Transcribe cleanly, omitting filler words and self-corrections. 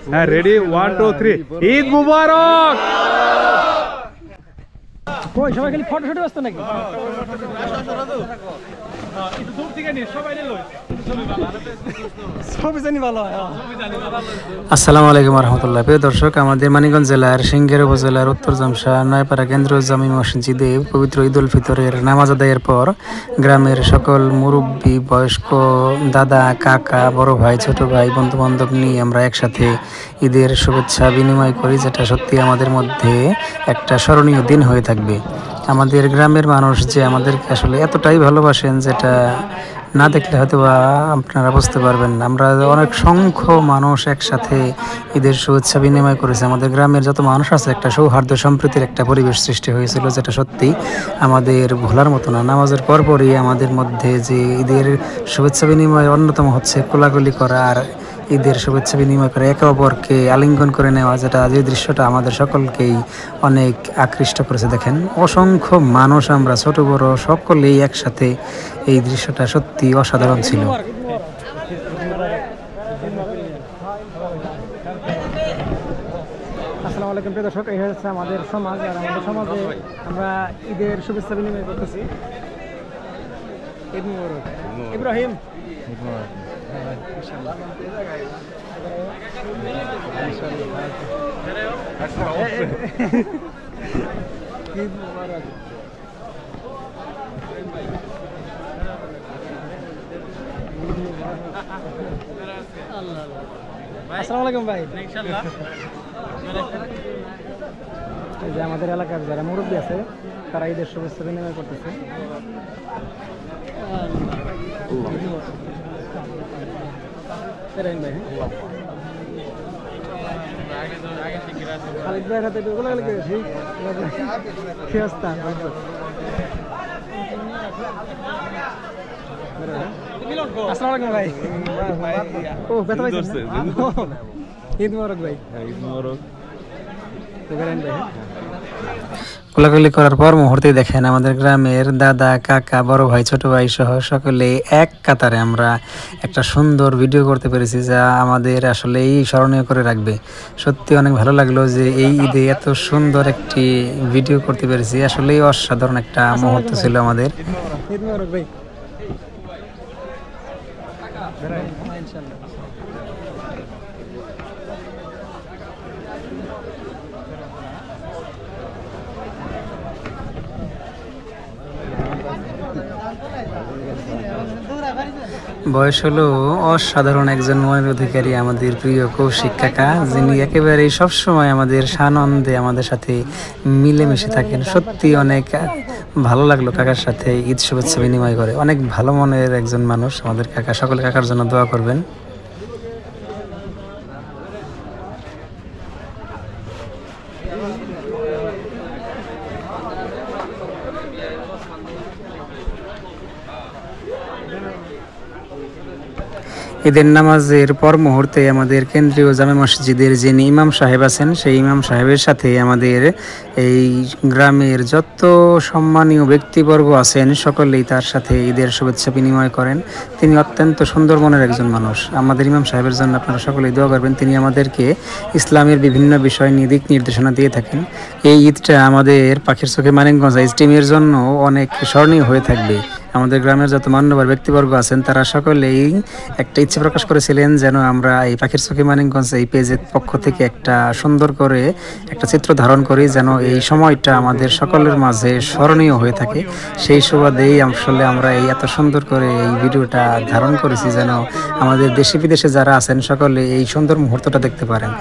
হ্যাঁ রেডি 1 2 3 ঈদ মুবারক। কই সবাই খালি ফটো শুটে ব্যস্ত নাকি? একটু দূর থেকে নিয়ে সবাই নিয়ে লই সবই জানি ভালো হয়। আসসালামু আলাইকুম রহমতুল্লাহ। প্রিয় দর্শক, আমাদের মানিকগঞ্জ জেলার সিংহের উপজেলার উত্তর জামসা নয়পাড়া কেন্দ্রীয় জামি মসজিদে পবিত্র ঈদ উল ফিতরের নামাজ আদায়ের পর গ্রামের সকল মুরব্বী, বয়স্ক, দাদা, কাকা, বড় ভাই, ছোট ভাই, বন্ধু বান্ধব নিয়ে আমরা একসাথে ঈদের শুভেচ্ছা বিনিময় করি, যেটা সত্যি আমাদের মধ্যে একটা স্মরণীয় দিন হয়ে থাকবে। আমাদের গ্রামের মানুষ যে আমাদেরকে আসলে এতটাই ভালোবাসেন, যেটা না দেখলে হয়তো বা আপনারা বুঝতে পারবেন না। আমরা অনেক সংখ্য মানুষ একসাথে ঈদের শুভেচ্ছা বিনিময় করেছে। আমাদের গ্রামের যত মানুষ আছে, একটা সৌহার্দ্য সম্প্রীতির একটা পরিবেশ সৃষ্টি হয়েছিল, যেটা সত্যি আমাদের ভোলার মতো না। নামাজের পরপরই আমাদের মধ্যে যে ঈদের শুভেচ্ছা বিনিময় অন্যতম হচ্ছে কোলাকুলি করা আর ঈদের শুভেচ্ছা বিনিময় করে একে অপরকে আলিঙ্গন করে নেওয়া, যেটা যে দৃশ্যটা আমাদের সকলকেই অনেক আকৃষ্ট করেছে। দেখেন, অসংখ্য মানুষ, আমরা ছোট বড় সকলেই একসাথে, এই দৃশ্যটা সত্যি অসাধারণ ছিল। আসসালামু আলাইকুম প্রিয় দর্শক, এই হচ্ছে আমাদের সমাজ। আর আমাদের সমাজে আমরা ঈদের শুভেচ্ছা বিনিময় করতেছি। ঈদ মুবারক ইব্রাহিম। ঈদ মুবারক। আসসালামু আলাইকুম ভাই। ইনশাআল্লাহ। এই যে আমাদের এলাকার যারা মুরব্বী আছে, তারা ঈদের শুভেচ্ছা বিনিময় করতেছে। খালিদ ভাইয়ের হাতে ওগুলো গেছি কি অবস্থা? আসসালামু আলাইকুম ভাই। ও ব্যথা পাইছেন? ঈদ মুবারক ভাই। ঈদ মুবারক। কোলাকুলি করার পর মুহূর্তে দেখেন আমাদের গ্রামের দাদা, কাকা, বড় ভাই, ছোট ভাই সহ সকলে এক কাতারে আমরা একটা সুন্দর ভিডিও করতে পেরেছি, যা আমাদের আসলেই স্মরণীয় করে রাখবে। সত্যি অনেক ভালো লাগলো যে এই ঈদে এত সুন্দর একটি ভিডিও করতে পেরেছি। আসলেই অসাধারণ একটা মুহূর্ত ছিল আমাদের। ঈদ মুবারক ভাই। বয়স হলো অসাধারণ একজন মনের অধিকারী আমাদের প্রিয় কৌশিক কাকা, যিনি একেবারেই সবসময় আমাদের সানন্দে আমাদের সাথে মিলেমিশে থাকেন। সত্যি অনেক ভালো লাগলো কাকার সাথে ঈদ শুভেচ্ছা বিনিময় করে। অনেক ভালো মনের একজন মানুষ আমাদের কাকা। সকলে কাকার জন্য দোয়া করবেন। ঈদের নামাজের পর মুহূর্তে আমাদের কেন্দ্রীয় জামে মসজিদের যিনি ইমাম সাহেব আছেন, সেই ইমাম সাহেবের সাথে আমাদের এই গ্রামের যত সম্মানীয় ব্যক্তিবর্গ আছেন, সকলেই তার সাথে ঈদের শুভেচ্ছা বিনিময় করেন। তিনি অত্যন্ত সুন্দর মনের একজন মানুষ। আমাদের ইমাম সাহেবের জন্য আপনারা সকলেই দোয়া করবেন। তিনি আমাদেরকে ইসলামের বিভিন্ন বিষয় নিয়ে দিক নির্দেশনা দিয়ে থাকেন। এই ঈদটা আমাদের পাখির চোখে মানিকগঞ্জ আইস টিমের জন্য অনেক স্মরণীয় হয়ে থাকবে। আমাদের গ্রামের যত মান্যবর ব্যক্তিবর্গ আছেন, তারা সকলেই একটা ইচ্ছে প্রকাশ করেছিলেন যেন আমরা এই পাখির চোখে মানিকগঞ্জ এই পেজের পক্ষ থেকে একটা সুন্দর করে একটা চিত্র ধারণ করি, যেন এই সময়টা আমাদের সকলের মাঝে স্মরণীয় হয়ে থাকে। সেই সুবাদেই আসলে আমরা এই এত সুন্দর করে এই ভিডিওটা ধারণ করেছি, যেন আমাদের দেশে বিদেশে যারা আছেন সকলে এই সুন্দর মুহূর্তটা দেখতে পারেন।